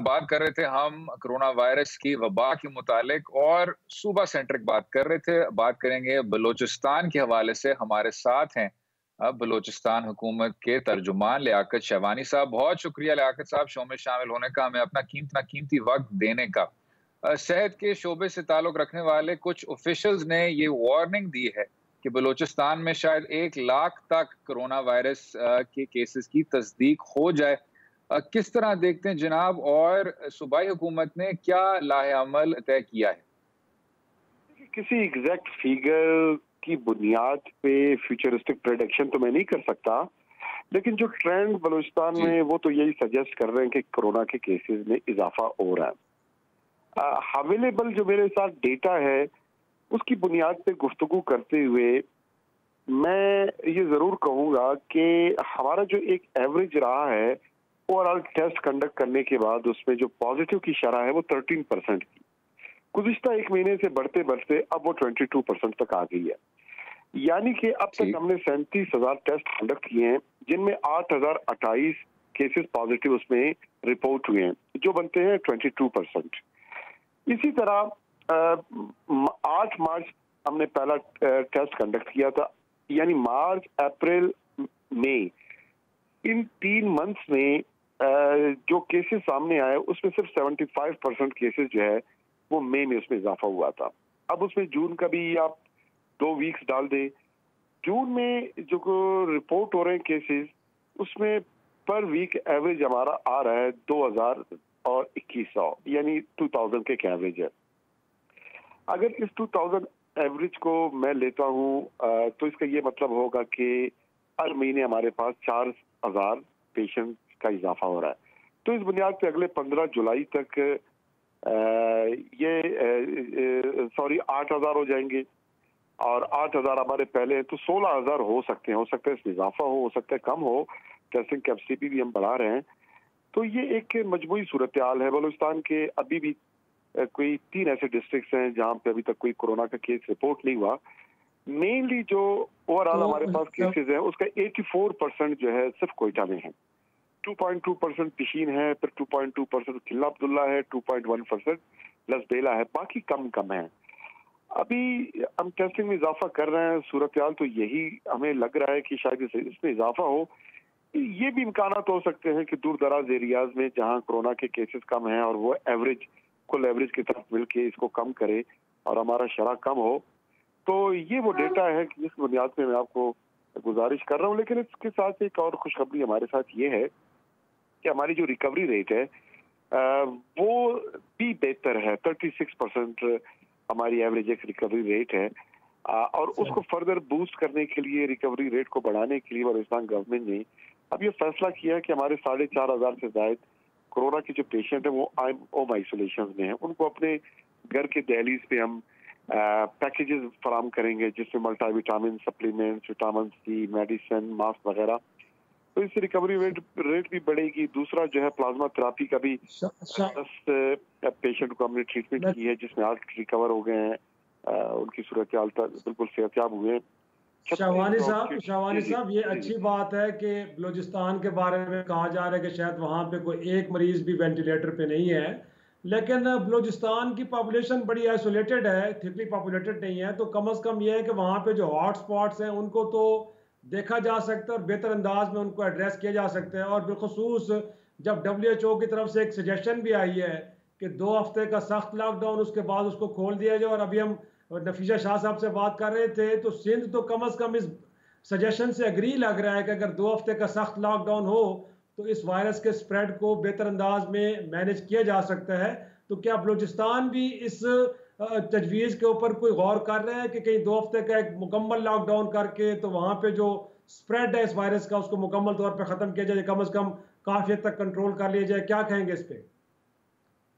बात कर रहे थे हम कोरोना वायरस की वबा के मुतालिक और सूबा सेंट्रिक बात कर रहे थे। बात करेंगे बलोचिस्तान के हवाले से। हमारे साथ हैं अब बलोचिस्तान हुकूमत के तर्जुमान लियाकत शहवानी साहब। बहुत शुक्रिया लियाकत साहब शो में शामिल होने का, हमें अपना कीमती वक्त देने का। सेहत के शोबे से ताल्लुक रखने वाले कुछ ऑफिशियल्स ने ये वार्निंग दी है कि बलोचिस्तान में शायद 1 लाख तक कोरोना वायरस के केसेस की तस्दीक हो जाए। किस तरह देखते हैं जनाब, और सूबाई हुकूमत ने क्या लाहे-अमल तय किया है? किसी एग्जैक्ट फिगर की बुनियाद पे फ्यूचरिस्टिक प्रेडिक्शन तो मैं नहीं कर सकता, लेकिन जो ट्रेंड बलूचिस्तान में वो तो यही सजेस्ट कर रहे हैं कि कोरोना के केसेस में इजाफा हो रहा है। अवेलेबल जो मेरे साथ डेटा है उसकी बुनियाद पे गुफ्तगू करते हुए मैं ये जरूर कहूँगा कि हमारा जो एक एवरेज रहा है ओवरऑल टेस्ट कंडक्ट करने के बाद उसमें जो पॉजिटिव की शरह है वो 13% की, गुज़िश्ता एक महीने से बढ़ते बढ़ते अब वो 22% तक आ गई है। यानी कि अब तक हमने 37,000 टेस्ट कंडक्ट किए हैं, जिनमें 8,028 केसेस पॉजिटिव उसमें रिपोर्ट हुए हैं, जो बनते हैं 22%। इसी तरह 8 मार्च हमने पहला टेस्ट कंडक्ट किया था, यानी मार्च अप्रैल मई इन 3 मंथ्स में जो केसेस सामने आए उसमें सिर्फ 75% केसेस जो है वो मई में उसमें इजाफा हुआ था। अब उसमें जून का भी आप 2 वीक्स डाल दें, जून में जो रिपोर्ट हो रहे हैं केसेस उसमें पर वीक एवरेज हमारा आ रहा है 2000 और 2100, यानी 2000 के एवरेज है। अगर इस 2000 एवरेज को मैं लेता हूँ तो इसका ये मतलब होगा कि हर महीने हमारे पास 4000 पेशेंट का इजाफा हो रहा है। तो इस बुनियाद पे अगले 15 जुलाई तक 8,000 हो जाएंगे, और 8,000 हमारे पहले हैं तो 16,000 हो सकते हैं इसमें इजाफा हो सकता है कम हो। टेस्टिंग कैपेसिटी भी हम बढ़ा रहे हैं। तो ये एक मजमूई सूरत हाल है। बलूचिस्तान के अभी भी कोई 3 ऐसे डिस्ट्रिक्ट हैं जहाँ पे अभी तक कोई कोरोना का केस रिपोर्ट नहीं हुआ। मेनली जो ओवरऑल हमारे पास केसेस हैं उसका 84% जो है सिर्फ कोयटा में है, 2.2% पिशीन है, फिर 2.2% किला अब्दुल्ला है, 2.1% लसबेला है, बाकी कम है। अभी हम टेस्टिंग में इजाफा कर रहे हैं, सूरत हाल तो यही हमें लग रहा है कि शायद इसमें इजाफा हो। ये भी इम्कानात हो सकते हैं कि दूर दराज एरियाज में जहाँ कोरोना के केसेस कम हैं और वो कुल एवरेज की तरफ मिलके इसको कम करे और हमारा शरह कम हो। तो ये वो डेटा है कि जिस बुनियाद पे मैं आपको गुजारिश कर रहा हूँ। लेकिन इसके साथ एक और खुशखबरी हमारे साथ ये है कि हमारी जो रिकवरी रेट है वो भी बेहतर है। 36% हमारी एवरेज एक रिकवरी रेट है, और उसको फर्दर बूस्ट करने के लिए, रिकवरी रेट को बढ़ाने के लिए बलूचिस्तान गवर्नमेंट ने अब ये फैसला किया है कि हमारे 4,500 से ज्यादा कोरोना के जो पेशेंट हैं वो होम आइसोलेशन में हैं, उनको अपने घर के दहलीज पे हम पैकेजेस फराम करेंगे जिसमें multivitamin supplements, vitamin C, medicine, mask वगैरह। तो इससे रिकवरी रेट भी बढ़ेगी। दूसरा जो है प्लाज्मा थेरापी का भी 10 पेशेंट को हमने ट्रीटमेंट की है जिसमें 8 रिकवर हो गए हैं, उनकी सूरत हाल बिल्कुल सेहतयाब हुए हैं। शहवानी साहब ये अच्छी बात है कि बलूचिस्तान के बारे में कहा जा रहा है कि शायद वहाँ पे कोई एक मरीज भी वेंटिलेटर पे नहीं है, लेकिन बलूचिस्तान की पॉपुलेशन बड़ी आइसोलेटेड है, थिकली पॉपुलेटेड नहीं है। तो कम से कम ये है कि वहाँ पे जो हॉट स्पॉट्स हैं उनको तो देखा जा सकता है और बेहतर अंदाज में उनको एड्रेस किया जा सकता है। और बिलखसूस जब WHO की तरफ से एक सजेशन भी आई है कि 2 हफ्ते का सख्त लॉकडाउन, उसके बाद उसको खोल दिया जाए। और अभी हम नफीसा शाह साहब से बात कर रहे थे तो सिंध तो कम से कम इस सजेशन से एग्री लग रहा है कि अगर 2 हफ्ते का सख्त लॉकडाउन हो तो इस वायरस के स्प्रेड को बेहतर अंदाज में मैनेज किया जा सकता है। तो क्या बलूचिस्तान भी इस तजवीज़ के ऊपर कोई गौर कर रहे हैं कि कहीं 2 हफ्ते का एक मुकम्मल लॉकडाउन करके तो वहाँ पे जो स्प्रेड है इस वायरस का उसको मुकम्मल तौर पे ख़त्म किया जाए, कम से कम काफ़ी हद तक कंट्रोल कर लिया जाए? क्या कहेंगे इस पे?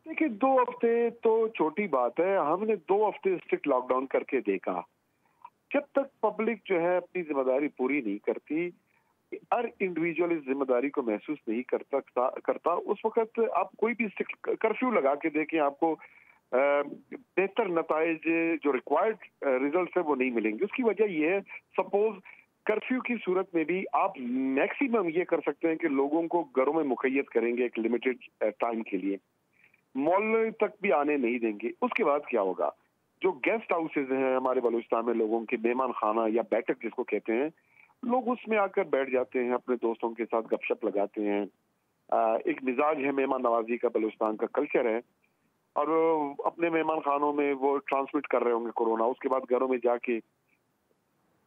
देखिए 2 हफ्ते तो छोटी बात है, हमने 2 हफ्ते स्ट्रिक्ट लॉकडाउन करके देखा। जब तक पब्लिक जो है अपनी जिम्मेदारी पूरी नहीं करती, हर इंडिविजुअल इस जिम्मेदारी को महसूस नहीं करता, उस वक्त आप कोई भी कर्फ्यू लगा के देखें, आपको बेहतर नताइज जो रिक्वायर्ड रिजल्ट है वो नहीं मिलेंगे। उसकी वजह ये है, सपोज कर्फ्यू की सूरत में भी आप मैक्सिमम ये कर सकते हैं कि लोगों को घरों में मुक़य्यद करेंगे एक लिमिटेड टाइम के लिए, मोहल्ले तक भी आने नहीं देंगे। उसके बाद क्या होगा, जो गेस्ट हाउसेज हैं हमारे बलूचिस्तान में, लोगों के मेहमान खाना या बैठक जिसको कहते हैं, लोग उसमें आकर बैठ जाते हैं, अपने दोस्तों के साथ गपशप लगाते हैं। एक मिजाज है मेहमान नवाजी का, बलूचिस्तान का कल्चर है, और अपने मेहमान खानों में वो ट्रांसमिट कर रहे होंगे कोरोना। उसके बाद घरों में जाके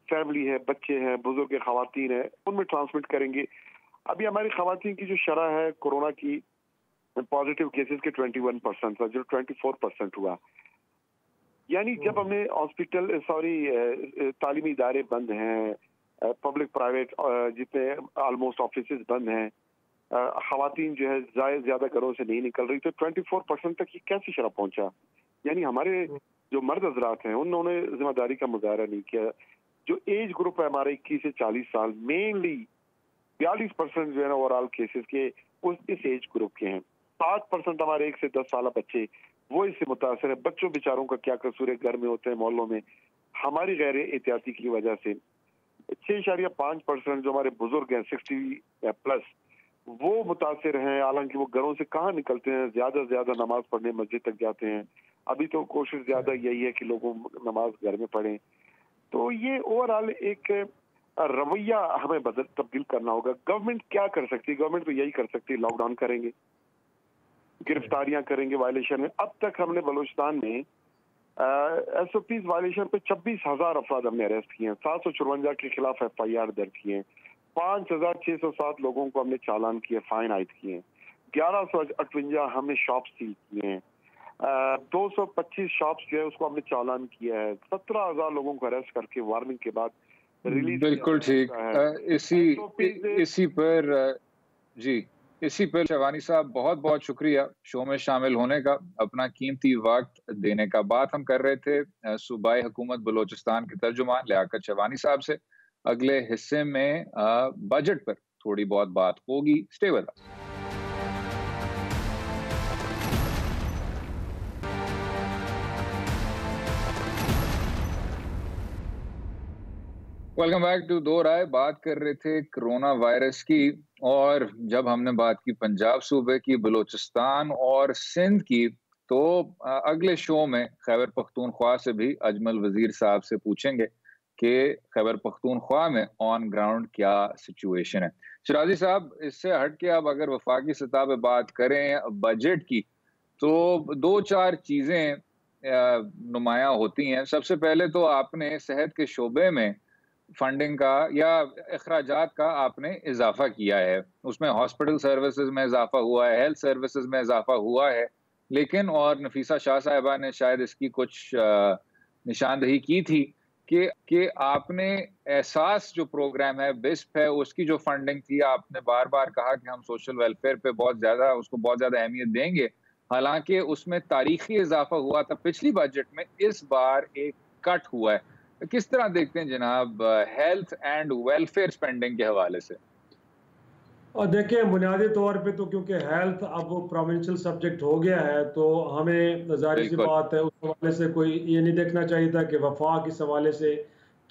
फैमिली है, बच्चे हैं, बुजुर्ग खवातीन है, उनमें ट्रांसमिट करेंगे। अभी हमारी खवातीन की जो शरह है कोरोना की पॉजिटिव केसेस के 21% था, जो 24% हुआ। यानी जब हमने हॉस्पिटल तालीमी इदारे बंद हैं, पब्लिक प्राइवेट जितने ऑलमोस्ट ऑफिसेज बंद हैं, खवातीन जो है ज्यादा घरों से नहीं निकल रही, तो 24% तक ये कैसे शरह पहुंचा? यानी हमारे जो मर्द हजरात हैं उन्होंने जिम्मेदारी का मुजाहरा नहीं किया। जो एज ग्रुप है हमारे 21 से 40 साल, मेनली 42% जो है ना ओवरऑल केसेस के इस एज ग्रुप के हैं। 5% हमारे 1 से 10 साल बच्चे वो इससे मुतासर है। बच्चों बेचारों का क्या कसूर है, घर में होते हैं, मोहल्लों में, हमारी गैर एहतियाती की वजह से। 6.5% जो हमारे बुजुर्ग हैं 60+ वो मुतासर हैं, हालांकि वो घरों से कहाँ निकलते हैं, ज्यादा से ज्यादा नमाज पढ़ने मस्जिद तक जाते हैं। अभी तो कोशिश ज्यादा यही है कि लोगों नमाज घर में पढ़ें। तो ये ओवरऑल एक रवैया हमें तब्दील करना होगा। गवर्नमेंट क्या कर सकती है? गवर्नमेंट तो यही कर सकती है, लॉकडाउन करेंगे, गिरफ्तारियां करेंगे वायलेशन में। अब तक हमने बलूचिस्तान में SOPs वायलेशन पे 26,000 अफराद हमने अरेस्ट किए हैं, 754 के खिलाफ FIR दर्ज किए हैं, 5,607 लोगों को हमने चालान किए, फाइन आयद किए हैं, 1158 हमने शॉप सील किए हैं, 225 शॉप्स जो है उसको हमने चालान किया है, 17,000 लोगों को अरेस्ट करके वार्निंग के बाद रिलीज। बिल्कुल ठीक। इसी पर शवानी साहब बहुत बहुत शुक्रिया शो में शामिल होने का, अपना कीमती वक्त देने का। बात हम कर रहे थे सूबाई हुकूमत बलूचिस्तान के तर्जुमान लियाकत शवानी साहब से। अगले हिस्से में बजट पर थोड़ी बहुत बात होगी। Stay with us. Welcome back to Do Rai. बात कर रहे थे कोरोना वायरस की, और जब हमने बात की पंजाब सूबे की, बलूचिस्तान और सिंध की, तो अगले शो में खैबर पख्तूनख्वा से भी अजमल वजीर साहब से पूछेंगे कि खैबर पख्तूनख्वा में ऑन ग्राउंड क्या सिचुएशन है। शिराजी साहब, इससे हट के अब अगर वफाकी सतह पे बात करें बजट की, तो 2-4 चीजें नुमाया होती हैं। सबसे पहले तो आपने सेहत के शोबे में फंडिंग का या अखराजात का आपने इजाफा किया है, उसमें हॉस्पिटल सर्विसेज में इजाफा हुआ है, हेल्थ सर्विसेज में इजाफा हुआ है, लेकिन और नफीसा शाह साहिबा ने शायद इसकी कुछ निशानदही की थी कि आपने एहसास जो प्रोग्राम है बिस्प है उसकी जो फंडिंग थी, आपने बार बार कहा कि हम सोशल वेलफेयर पे बहुत ज्यादा अहमियत देंगे, हालांकि उसमें तारीखी इजाफा हुआ था पिछली बजट में, इस बार एक कट हुआ है। किस तरह देखते हैं जनाब हेल्थ एंड वेलफेयर स्पेंडिंग के हवाले से? और देखिए, बुनियादी तौर पे तो क्योंकि हेल्थ अब प्रोविंशियल सब्जेक्ट हो गया है, तो हमें जाहिर सी बात है उस हवाले से कोई ये नहीं देखना चाहिए था कि वफाक इस हवाले से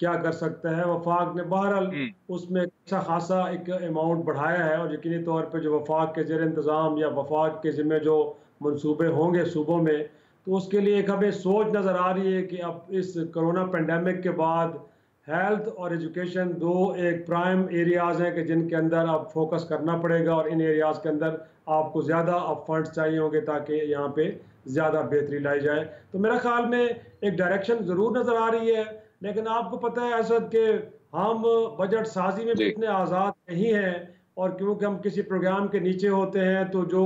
क्या कर सकता है। वफाक ने बहरहाल उसमें अच्छा खासा एक अमाउंट बढ़ाया है, और यकीनी तौर पे जो वफाक के ज़ेर इंतज़ाम या वफाक के ज़िम्मे जो मंसूबे होंगे सूबों में, तो उसके लिए एक हमें सोच नज़र आ रही है कि अब इस कोरोना पेंडेमिक के बाद हेल्थ और एजुकेशन दो एक प्राइम एरियाज़ हैं कि जिनके अंदर अब फोकस करना पड़ेगा, और इन एरियाज़ के अंदर आपको ज़्यादा अब फंड्स चाहिए होंगे ताकि यहाँ पे ज़्यादा बेहतरी लाई जाए। तो मेरा ख्याल में एक डायरेक्शन ज़रूर नज़र आ रही है, लेकिन आपको पता है असद के हम बजट साजी में भी इतने आज़ाद नहीं हैं, और क्योंकि हम किसी प्रोग्राम के नीचे होते हैं तो जो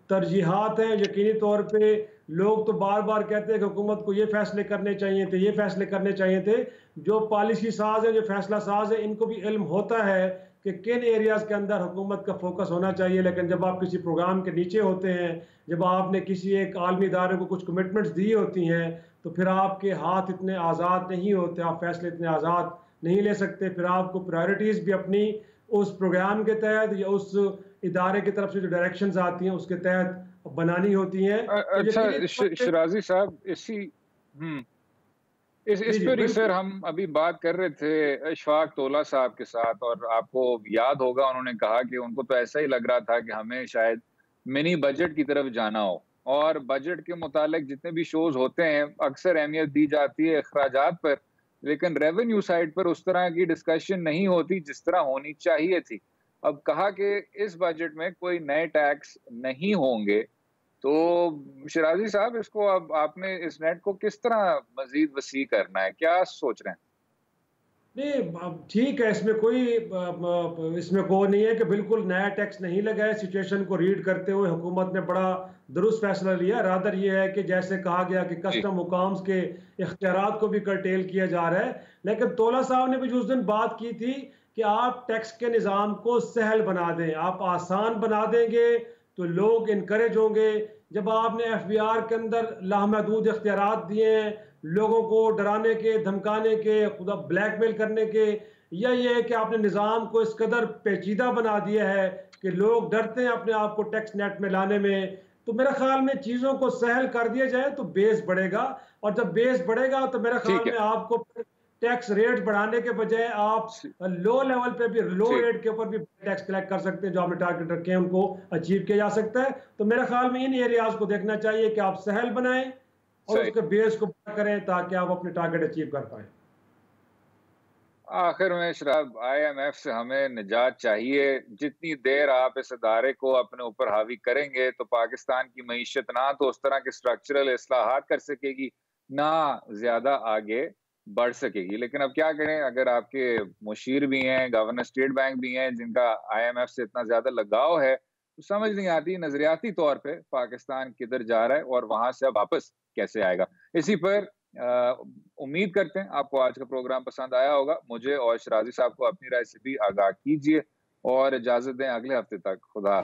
तरजीहात हैं यकीनी तौर पे लोग तो बार बार कहते हैं कि हुकूमत को ये फैसले करने चाहिए थे, ये फैसले करने चाहिए थे। जो पॉलिसी साज है, जो फैसला साज है, इनको भी इल्म होता है कि किन एरियाज़ के अंदर हुकूमत का फोकस होना चाहिए। लेकिन जब आप किसी प्रोग्राम के नीचे होते हैं, जब आपने किसी एक आलमी इदारे को कुछ कमिटमेंट्स दी होती हैं, तो फिर आपके हाथ इतने आज़ाद नहीं होते, आप फैसले इतने आज़ाद नहीं ले सकते। फिर आपको प्रायोरिटीज़ भी अपनी उस प्रोग्राम के तहत या उस इदारे की तरफ से जो डायरेक्शंस आती हैं उसके तहत बनानी होती हैं। अच्छा शिराजी साहब, इस पे ही सर हम अभी बात कर रहे थे इशफाक तोला साहब के साथ, और आपको याद होगा उन्होंने कहा कि उनको तो ऐसा ही लग रहा था कि हमें शायद मिनी बजट की तरफ जाना हो, और बजट के मुतालिक जितने भी शोज होते हैं अक्सर अहमियत दी जाती है अखराजात पर, लेकिन रेवेन्यू साइड पर उस तरह की डिस्कशन नहीं होती जिस तरह होनी चाहिए थी। अब कहा कि इस बजट में कोई नए टैक्स नहीं होंगे, तो शिराजी साहब इसको अब आपने इस नेट को किस तरह मजीद वसी करना है, क्या सोच रहे हैं? नहीं, ठीक है, इसमें कोई नहीं है कि बिल्कुल नया टैक्स नहीं लगा है। सिचुएशन को रीड करते हुए हुकूमत ने बड़ा दुरुस्त फैसला लिया। रादर ये है कि जैसे कहा गया कि कस्टम हुकाम्स के इख्तियारात को भी कर्टेल किया जा रहा है, लेकिन तोला साहब ने भी उस दिन बात की थी कि आप टैक्स के निज़ाम को सहल बना दें, आप आसान बना देंगे तो लोग इनकरेज होंगे। जब आपने FBR के अंदर लामहदूद इख्तियारात दिए हैं लोगों को डराने के, धमकाने के, खुदा ब्लैकमेल करने के, या ये है कि आपने निज़ाम को इस कदर पेचीदा बना दिया है कि लोग डरते हैं अपने आप को टैक्स नेट में लाने में, तो मेरे ख्याल में चीज़ों को सहल कर दिया जाए तो बेस बढ़ेगा। और जब बेस बढ़ेगा तो मेरे ख्याल में आपको टैक्स रेट बढ़ाने के बजाय आप लो लेवल पे भी, लो रेट के ऊपर भी टैक्स कलेक्ट कर सकते हैं। जो आपने टारगेट रखे हैं उनको अचीव किया जा सकता है। तो मेरे ख्याल में इन एरियाज को देखना चाहिए कि आप सहल बनाएं और उसके बेस को बड़ा करें ताकि आप अपने टारगेट अचीव कर पाएं। आखिर में शराब IMF से हमें निजात चाहिए। जितनी देर आप इस अदारे को अपने ऊपर हावी करेंगे तो पाकिस्तान की मईशत ना तो उस तरह के स्ट्रक्चरल इस्लाहात कर सकेगी, ना ज्यादा आगे बढ़ सकेगी। लेकिन अब क्या करें, अगर आपके मुशीर भी हैं, गवर्नर स्टेट बैंक भी हैं जिनका IMF से इतना ज्यादा लगाव है, तो समझ नहीं आती नजरियाती तौर पे पाकिस्तान किधर जा रहा है और वहां से अब वापस कैसे आएगा। इसी पर उम्मीद करते हैं आपको आज का प्रोग्राम पसंद आया होगा। मुझे और शिराजी साहब को अपनी राय से भी आगाह कीजिए और इजाजत दें अगले हफ्ते तक। खुदा।